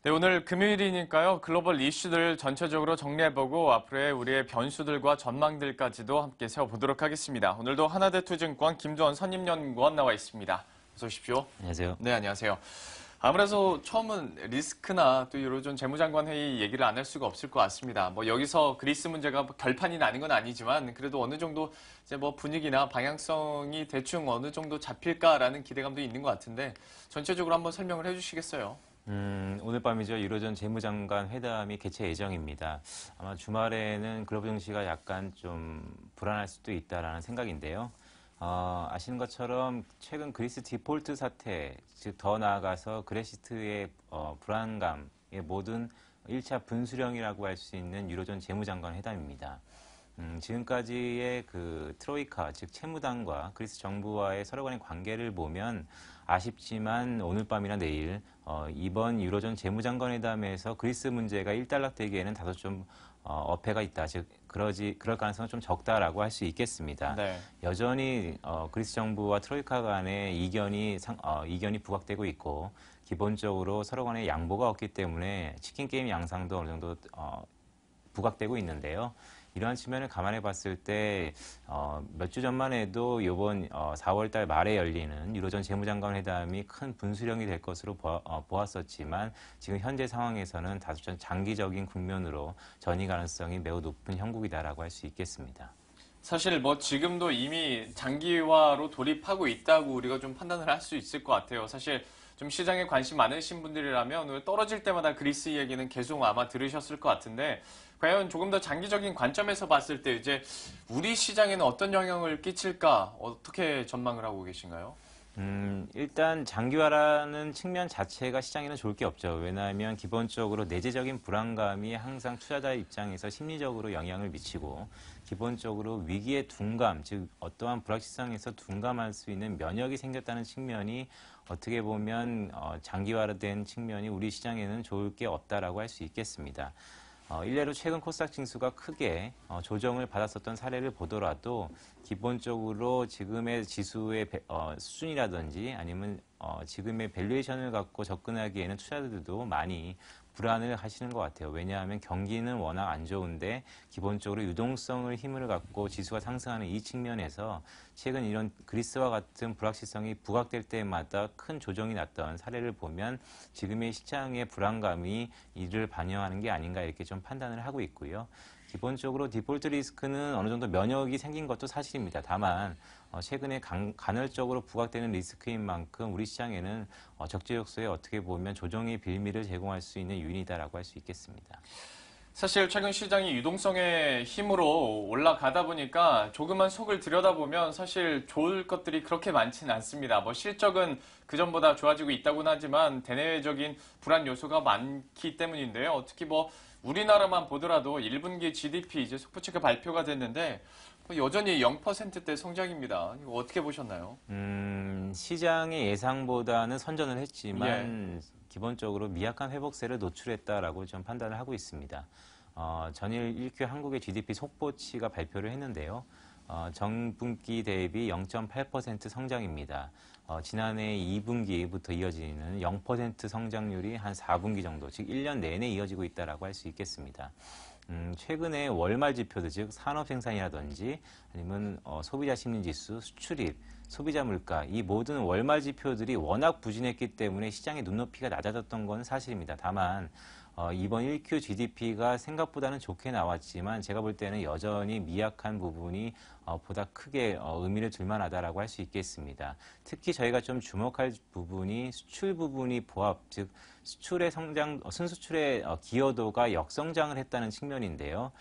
네, 오늘 금요일이니까요. 글로벌 이슈들 전체적으로 정리해보고 앞으로의 우리의 변수들과 전망들까지도 함께 세워보도록 하겠습니다. 오늘도 하나대투증권 김두원 선임연구원 나와 있습니다. 어서 오십시오. 안녕하세요. 네, 안녕하세요. 아무래도 처음은 리스크나 또 유로존 재무장관 회의 얘기를 안 할 수가 없을 것 같습니다. 뭐 여기서 그리스 문제가 결판이 나는 건 아니지만 그래도 어느 정도 이제 뭐 분위기나 방향성이 대충 어느 정도 잡힐까라는 기대감도 있는 것 같은데 전체적으로 한번 설명을 해주시겠어요? 오늘 밤이죠. 유로존 재무장관 회담이 개최 예정입니다. 아마 주말에는 글로벌 증시가 약간 좀 불안할 수도 있다라는 생각인데요. 아시는 것처럼 최근 그리스 디폴트 사태, 즉 더 나아가서 그레시트의 불안감의 모든 1차 분수령이라고 할 수 있는 유로존 재무장관 회담입니다. 지금까지의 그 트로이카, 즉 채무당과 그리스 정부와의 서로 간의 관계를 보면 아쉽지만 오늘 밤이나 내일 이번 유로존 재무장관 회담에서 그리스 문제가 일단락되기에는 다소 좀 어폐가 있다. 즉 그럴 가능성은 좀 적다라고 할 수 있겠습니다. 네. 여전히 그리스 정부와 트로이카 간의 이견이 부각되고 있고 기본적으로 서로 간의 양보가 없기 때문에 치킨 게임 양상도 어느 정도 부각되고 있는데요. 이러한 측면을 감안해 봤을 때 몇 주 전만 해도 이번 4월 달 말에 열리는 유로존 재무장관 회담이 큰 분수령이 될 것으로 보았었지만 지금 현재 상황에서는 다소 좀 장기적인 국면으로 전이 가능성이 매우 높은 형국이다라고 할 수 있겠습니다. 사실 뭐 지금도 이미 장기화로 돌입하고 있다고 우리가 좀 판단을 할 수 있을 것 같아요. 사실 좀 시장에 관심 많으신 분들이라면 오늘 떨어질 때마다 그리스 얘기는 계속 아마 들으셨을 것 같은데 과연 조금 더 장기적인 관점에서 봤을 때 이제 우리 시장에는 어떤 영향을 끼칠까 어떻게 전망을 하고 계신가요? 일단 장기화라는 측면 자체가 시장에는 좋을 게 없죠. 왜냐하면 기본적으로 내재적인 불안감이 항상 투자자 입장에서 심리적으로 영향을 미치고 기본적으로 위기의 둔감, 즉 어떠한 불확실성에서 둔감할 수 있는 면역이 생겼다는 측면이 어떻게 보면 장기화된 측면이 우리 시장에는 좋을 게 없다라고 할 수 있겠습니다. 일례로 최근 코스닥 지수가 크게 조정을 받았었던 사례를 보더라도 기본적으로 지금의 지수의 수준이라든지 아니면 지금의 밸류에이션을 갖고 접근하기에는 투자자들도 많이 불안을 하시는 것 같아요. 왜냐하면 경기는 워낙 안 좋은데 기본적으로 유동성을 힘을 갖고 지수가 상승하는 이 측면에서 최근 이런 그리스와 같은 불확실성이 부각될 때마다 큰 조정이 났던 사례를 보면 지금의 시장의 불안감이 이를 반영하는 게 아닌가 이렇게 좀 판단을 하고 있고요. 기본적으로 디폴트 리스크는 어느 정도 면역이 생긴 것도 사실입니다. 다만 최근에 간헐적으로 부각되는 리스크인 만큼 우리 시장에는 적재적소에 어떻게 보면 조정의 빌미를 제공할 수 있는 요인이다라고 할 수 있겠습니다. 사실 최근 시장이 유동성의 힘으로 올라가다 보니까 조금만 속을 들여다보면 사실 좋을 것들이 그렇게 많지는 않습니다. 뭐 실적은 그전보다 좋아지고 있다고는 하지만 대내적인 불안 요소가 많기 때문인데요. 어떻게 뭐 우리나라만 보더라도 1분기 GDP 이제 속보체크 발표가 됐는데 여전히 0%대 성장입니다. 이거 어떻게 보셨나요? 시장의 예상보다는 선전을 했지만 기본적으로 미약한 회복세를 노출했다라고 좀 판단을 하고 있습니다. 전일 1Q 한국의 GDP 속보치가 발표를 했는데요. 전분기 대비 0.8% 성장입니다. 지난해 2분기부터 이어지는 0% 성장률이 한 4분기 정도, 즉 1년 내내 이어지고 있다라고 할 수 있겠습니다. 최근에 월말 지표들, 즉 산업 생산이라든지 아니면 소비자 심리지수, 수출입, 소비자 물가, 이 모든 월말 지표들이 워낙 부진했기 때문에 시장의 눈높이가 낮아졌던 건 사실입니다. 다만 이번 1Q GDP가 생각보다는 좋게 나왔지만 제가 볼 때는 여전히 미약한 부분이 보다 크게 의미를 둘 만하다라고 할 수 있겠습니다. 특히 저희가 좀 주목할 부분이 수출 부분이 보합, 즉 수출의 성장, 순수출의 기여도가 역성장을 했다는 측면인데요.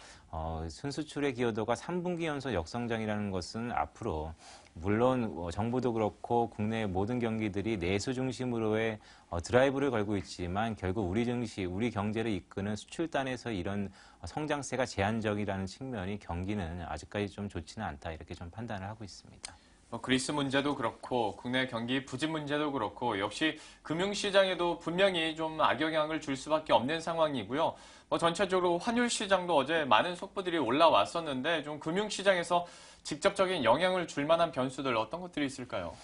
순수출의 기여도가 3분기 연속 역성장이라는 것은 앞으로 물론 정부도 그렇고 국내 모든 경기들이 내수 중심으로의 드라이브를 걸고 있지만 결국 우리 증시, 우리 경제를 이끄는 수출단에서 이런 성장세가 제한적이라는 측면이 경기는 아직까지 좀 좋지는 않다 이렇게 좀 판단을 하고 있습니다. 그리스 문제도 그렇고 국내 경기 부진 문제도 그렇고 역시 금융시장에도 분명히 좀 악영향을 줄 수밖에 없는 상황이고요. 전체적으로 환율 시장도 어제 많은 속보들이 올라왔었는데 좀 금융시장에서 직접적인 영향을 줄 만한 변수들 어떤 것들이 있을까요?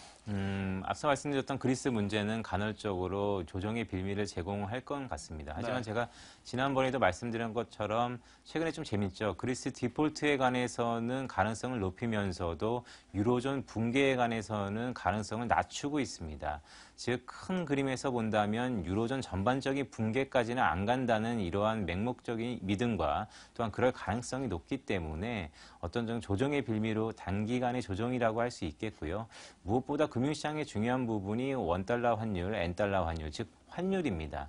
앞서 말씀드렸던 그리스 문제는 간헐적으로 조정의 빌미를 제공할 것 같습니다. 하지만 네. 제가 지난번에도 말씀드린 것처럼 최근에 좀 재밌죠. 그리스 디폴트에 관해서는 가능성을 높이면서도 유로존 붕괴에 관해서는 가능성을 낮추고 있습니다. 즉, 큰 그림에서 본다면 유로존 전반적인 붕괴까지는 안 간다는 이러한 맹목적인 믿음과 또한 그럴 가능성이 높기 때문에 어떤 좀 조정의 빌미로 단기간의 조정이라고 할 수 있겠고요. 무엇보다 금융시장의 중요한 부분이 원달러 환율, N달러 환율, 즉 환율입니다.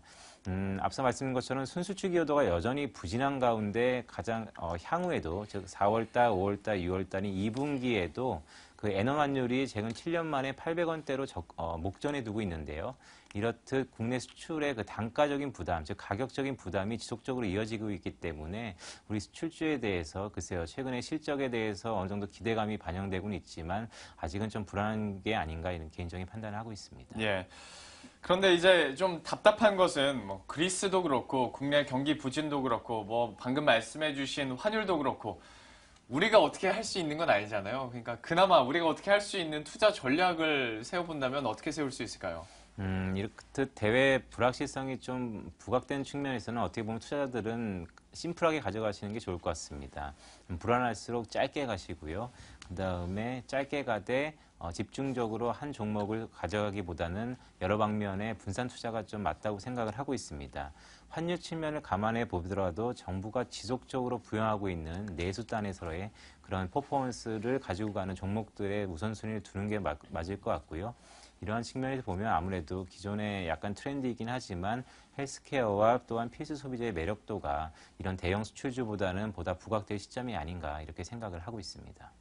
앞서 말씀드린 것처럼 순수축 기여도가 여전히 부진한 가운데 가장 향후에도 즉 4월달, 5월달, 6월달인 2분기에도 그 엔원 환율이 최근 7년 만에 800원대로 목전에 두고 있는데요. 이렇듯 국내 수출의 그 단가적인 부담, 즉 가격적인 부담이 지속적으로 이어지고 있기 때문에 우리 수출주에 대해서 글쎄요, 최근의 실적에 대해서 어느 정도 기대감이 반영되고는 있지만 아직은 좀 불안한 게 아닌가 이런 개인적인 판단을 하고 있습니다. 예. 그런데 이제 좀 답답한 것은 뭐 그리스도 그렇고 국내 경기 부진도 그렇고 뭐 방금 말씀해주신 환율도 그렇고 우리가 어떻게 할 수 있는 건 아니잖아요. 그러니까 그나마 우리가 어떻게 할 수 있는 투자 전략을 세워본다면 어떻게 세울 수 있을까요? 이렇듯 대외 불확실성이 좀 부각된 측면에서는 어떻게 보면 투자자들은 심플하게 가져가시는 게 좋을 것 같습니다. 불안할수록 짧게 가시고요. 그 다음에 짧게 가되 집중적으로 한 종목을 가져가기보다는 여러 방면의 분산 투자가 좀 맞다고 생각을 하고 있습니다. 환율 측면을 감안해 보더라도 정부가 지속적으로 부양하고 있는 내수단에서의 그런 퍼포먼스를 가지고 가는 종목들의 우선순위를 두는 게 맞을 것 같고요. 이러한 측면에서 보면 아무래도 기존의 약간 트렌드이긴 하지만 헬스케어와 또한 필수 소비재의 매력도가 이런 대형 수출주보다는 보다 부각될 시점이 아닌가 이렇게 생각을 하고 있습니다.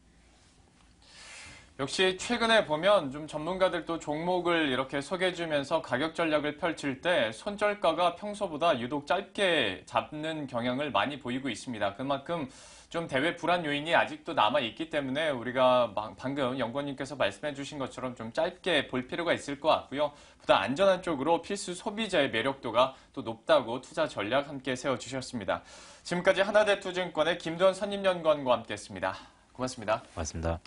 역시 최근에 보면 좀 전문가들도 종목을 이렇게 소개해주면서 가격 전략을 펼칠 때 손절가가 평소보다 유독 짧게 잡는 경향을 많이 보이고 있습니다. 그만큼 좀 대외 불안 요인이 아직도 남아있기 때문에 우리가 방금 연구원님께서 말씀해주신 것처럼 좀 짧게 볼 필요가 있을 것 같고요. 보다 안전한 쪽으로 필수 소비자의 매력도가 또 높다고 투자 전략 함께 세워주셨습니다. 지금까지 하나대투증권의 김도현 선임연구원과 함께했습니다. 고맙습니다. 고맙습니다.